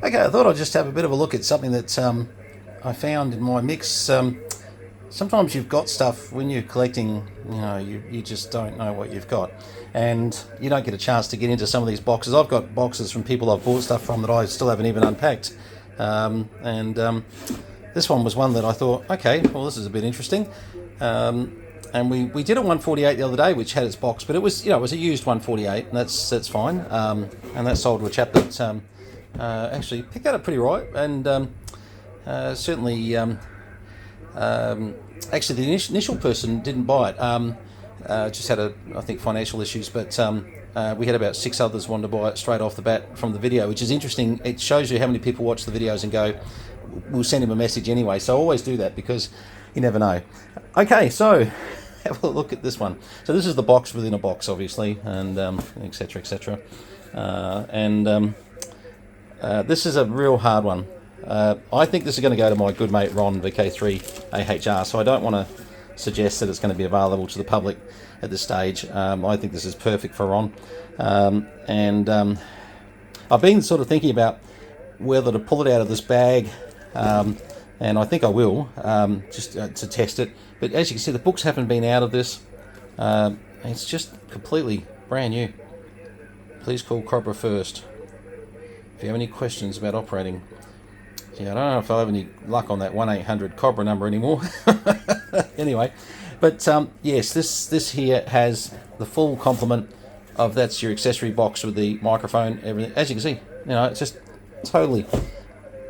Okay, I thought I'd just have a bit of a look at something that I found in my mix. Sometimes you've got stuff when you're collecting, you just don't know what you've got, and you don't get a chance to get into some of these boxes. I've got boxes from people I've bought stuff from that I still haven't even unpacked, and this one was one that I thought, okay, well, this is a bit interesting. And we did a 148 the other day, which had its box, but it was it was a used 148, and that's fine. And that sold to a chap that actually picked that up pretty right, and certainly actually the initial person didn't buy it. Just had I think financial issues, but we had about 6 others wanted to buy it straight off the bat from the video, which is interesting. It shows you how many people watch the videos and go, we'll send him a message anyway. So I always do that because you never know. Okay, so have a look at this one. So this is the box within a box, obviously, and etc. etc. This is a real hard one. I think this is going to go to my good mate Ron, VK3 AHR, so I don't want to suggest that it's going to be available to the public at this stage. I think this is perfect for Ron. I've been sort of thinking about whether to pull it out of this bag, and I think I will, just to test it. But as you can see, the books haven't been out of this. It's just completely brand new. Please call Cobra first if you have any questions about operating. Yeah, I don't know if I'll have any luck on that 1-800 Cobra number anymore. Anyway, but yes, this here has the full complement of, that's your accessory box with the microphone, everything. As you can see, it's just totally,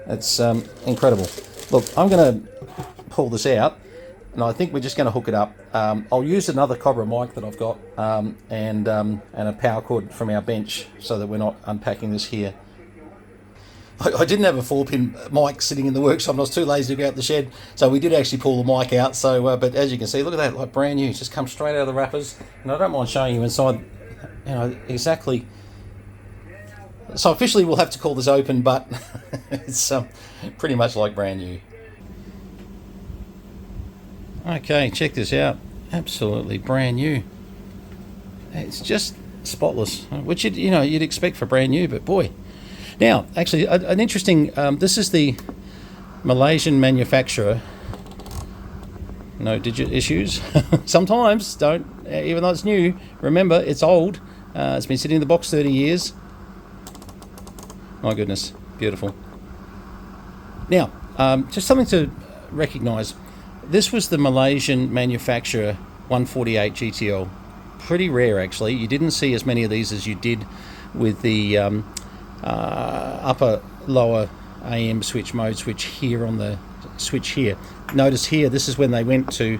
it's incredible. Look, I'm going to pull this out, and I think we're just going to hook it up. I'll use another Cobra mic that I've got, and a power cord from our bench, so that we're not unpacking this here. I didn't have a 4-pin mic sitting in the workshop, and I was too lazy to go out the shed, so we did actually pull the mic out. So, but as you can see, look at that, like brand new, just come straight out of the wrappers. And I don't mind showing you inside, exactly. So officially we'll have to call this open, but it's pretty much like brand new. Okay, check this out. Absolutely brand new. It's just spotless, which you'd expect for brand new, but boy. Now, actually, an interesting, this is the Malaysian manufacturer. No digit issues. Sometimes don't, even though it's new. Remember, it's old. It's been sitting in the box 30 years. My goodness, beautiful. Now, just something to recognise. This was the Malaysian manufacturer 148 GTL. Pretty rare, actually. You didn't see as many of these as you did with the upper lower AM switch, mode switch here on the switch here. Notice here, this is when they went to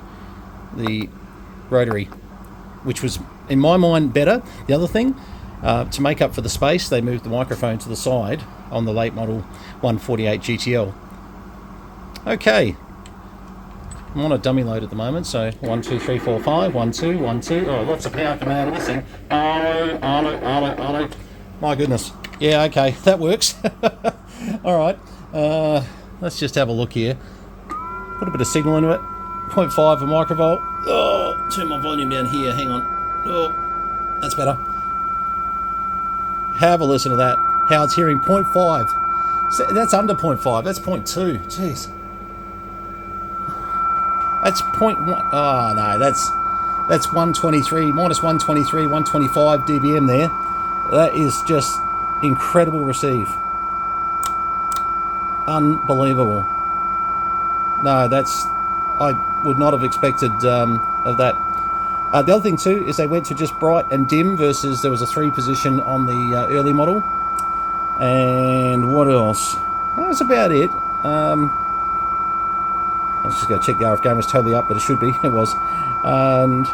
the rotary, which was, in my mind, better. The other thing, to make up for the space, they moved the microphone to the side on the late model 148 GTL. Okay, I'm on a dummy load at the moment, so 1, 2, 3, 4, 5, 1, 2, 1, 2. Oh, lots of power coming out of this thing. Arlo. My goodness. Yeah, okay, that works. All right, let's just have a look here. Put a bit of signal into it. 0.5 a microvolt. Oh, turn my volume down here. Hang on. Oh, that's better. Have a listen to that. How it's hearing 0.5. So that's under 0.5. That's 0.2. Jeez. That's 0.1. Oh no, that's 123 minus 123, 125 dBm there. That is just incredible receive. Unbelievable. No, I would not have expected of that. The other thing too is they went to just bright and dim versus there was a 3 position on the early model. And what else? That's about it. I was just going to check the RF gain was totally up, but it should be. It was. And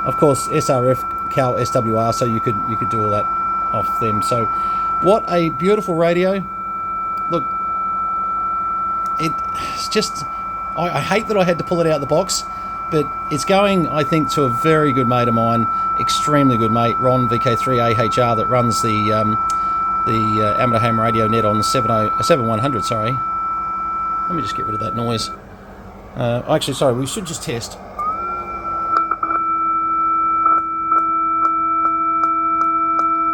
of course SRF, Cal, SWR, so you could do all that off them. So what a beautiful radio. Look, it's just, I hate that I had to pull it out of the box, but it's going, I think, to a very good mate of mine, extremely good mate, Ron, VK3 AHR, that runs the amateur ham radio net on 7100, sorry. Let me just get rid of that noise. Actually, sorry, we should just test.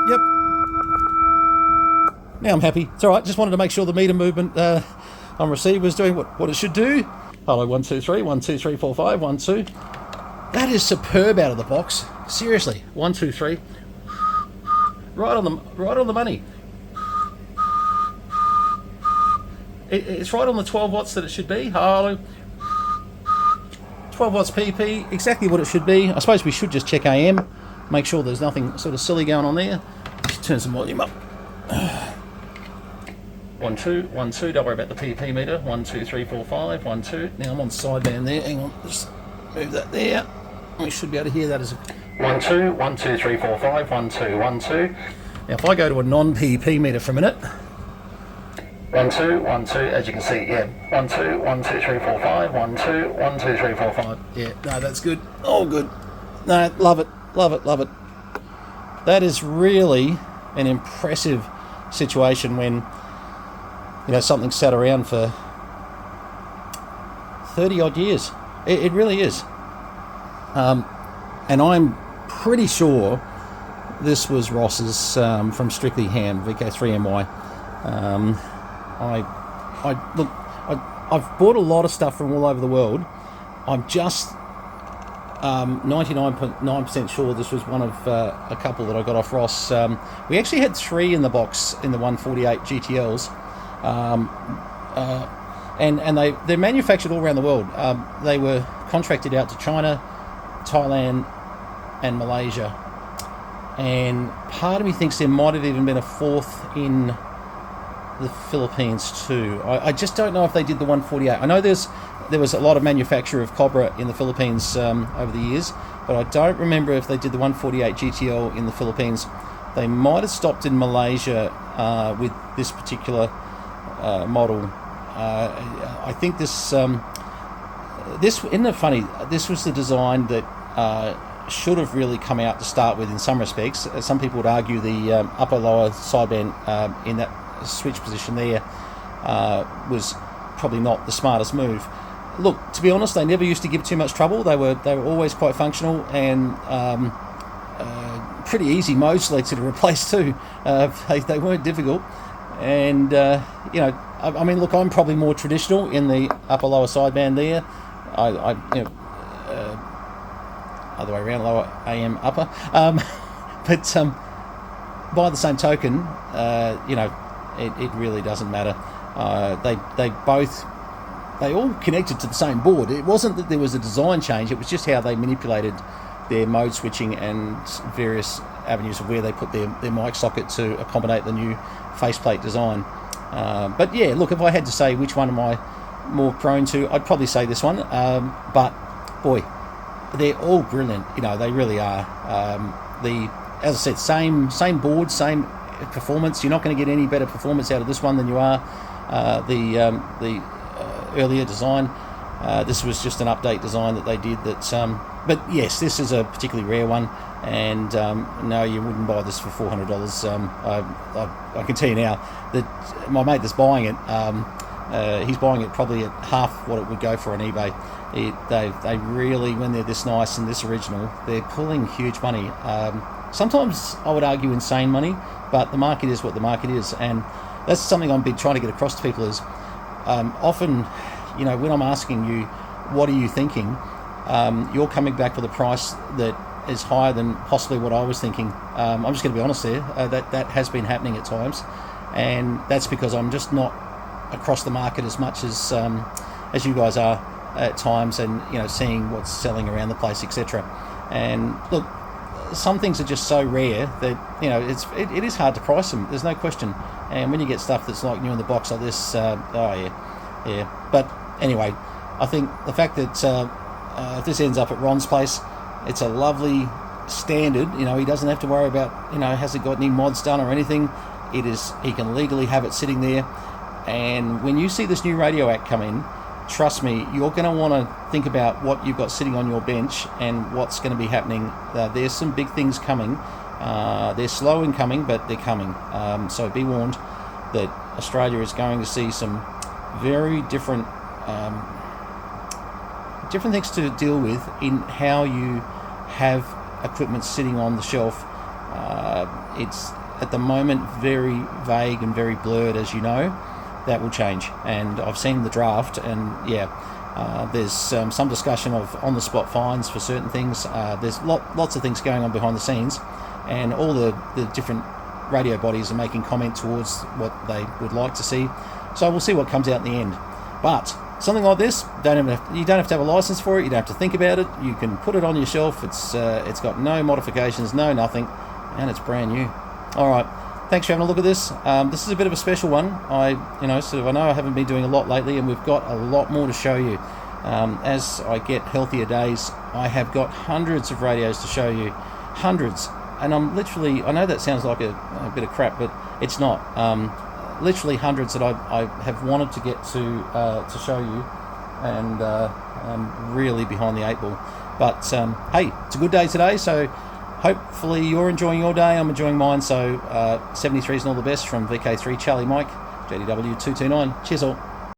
Yep. Now I'm happy. It's all right. Just wanted to make sure the meter movement on receive was doing what it should do. Hello, 1 2 3, 1 2 3 4 5, 1 2. That is superb out of the box. Seriously, 1 2 3. Right on the money. It's right on the 12 watts that it should be. Hello. 12 watts PP, exactly what it should be. I suppose we should just check AM, make sure there's nothing sort of silly going on there. Just turn some volume up. 1 2 1 2. Don't worry about the PP meter. 1 2 3 4 5 1 2. Now I'm on sideband there. Hang on, just move that there. We should be able to hear that as a 1 2 1 2 3 4 5 1 2 1 2. Now if I go to a non-PP meter for a minute. 1 2 1 2. As you can see, yeah. 1 2 1 2 3 4 5 1 2 1 2 3 4 5. Yeah, no, that's good. All good. No, love it, love it, love it. That is really an impressive situation when something sat around for 30 odd years. It really is. And I'm pretty sure this was Ross's from Strictly Ham, VK3MY. I've bought a lot of stuff from all over the world. I'm just 99.9% sure this was one of a couple that I got off Ross. We actually had 3 in the box in the 148 GTLs. And they're manufactured all around the world. They were contracted out to China, Thailand and Malaysia. And part of me thinks there might have even been a 4th in the Philippines too. I just don't know if they did the 148. I know there was a lot of manufacture of Cobra in the Philippines over the years, but I don't remember if they did the 148 GTL in the Philippines. They might have stopped in Malaysia with this particular model. I think this isn't it funny? This was the design that should have really come out to start with in some respects. Some people would argue the upper-lower sideband in that switch position there was probably not the smartest move. Look, to be honest, they never used to give too much trouble. They were always quite functional and pretty easy mode selector to replace too. They weren't difficult. And I mean, look, I'm probably more traditional in the upper-lower sideband there. Other way around, lower AM, upper. But by the same token, it really doesn't matter. They all connected to the same board. It wasn't that there was a design change, it was just how they manipulated their mode switching and various avenues of where they put their mic socket to accommodate the new faceplate design. But yeah, look, if I had to say which one am I more prone to, I'd probably say this one. But boy, they're all brilliant. They really are. As I said, same board, same performance. You're not going to get any better performance out of this one than you are the earlier design. This was just an update design that they did. But yes, this is a particularly rare one, and no, you wouldn't buy this for $400. I can tell you now that my mate that's buying it, he's buying it probably at half what it would go for on eBay. They really, when they're this nice and this original, they're pulling huge money. Sometimes I would argue insane money, but the market is what the market is, and that's something I've been trying to get across to people is often, when I'm asking you, what are you thinking? You're coming back with a price that is higher than possibly what I was thinking. I'm just going to be honest there. That has been happening at times, and that's because I'm just not across the market as much as you guys are at times, and seeing what's selling around the place, etc. And look, some things are just so rare that it is hard to price them. There's no question. And when you get stuff that's like new in the box like this, yeah. But anyway, I think the fact that if this ends up at Ron's place, it's a lovely standard. He doesn't have to worry about has it got any mods done or anything. He can legally have it sitting there. And when you see this new Radio Act come in, trust me, you're going to want to think about what you've got sitting on your bench and what's going to be happening. There's some big things coming. They're slow in coming, but they're coming. So be warned that Australia is going to see some very different things to deal with in how you have equipment sitting on the shelf. at the moment very vague and very blurred, as you know. That will change, and I've seen the draft, and there's some discussion of on-the-spot fines for certain things. There's lots of things going on behind the scenes, and all the different radio bodies are making comment towards what they would like to see. So we'll see what comes out in the end. But something like this, you don't have to have a license for it. You don't have to think about it. You can put it on your shelf. It's got no modifications, no nothing, and it's brand new. All right. Thanks for having a look at this. This is a bit of a special one. I know I haven't been doing a lot lately, and we've got a lot more to show you. As I get healthier days, I have got hundreds of radios to show you, hundreds. And I'm literally, I know that sounds like a bit of crap, but it's not. Literally hundreds that I have wanted to get to show you, and I'm really behind the 8 ball. But hey, it's a good day today, so hopefully you're enjoying your day. I'm enjoying mine. So 73s and all the best from VK3 Charlie Mike, JDW 229. Cheers all.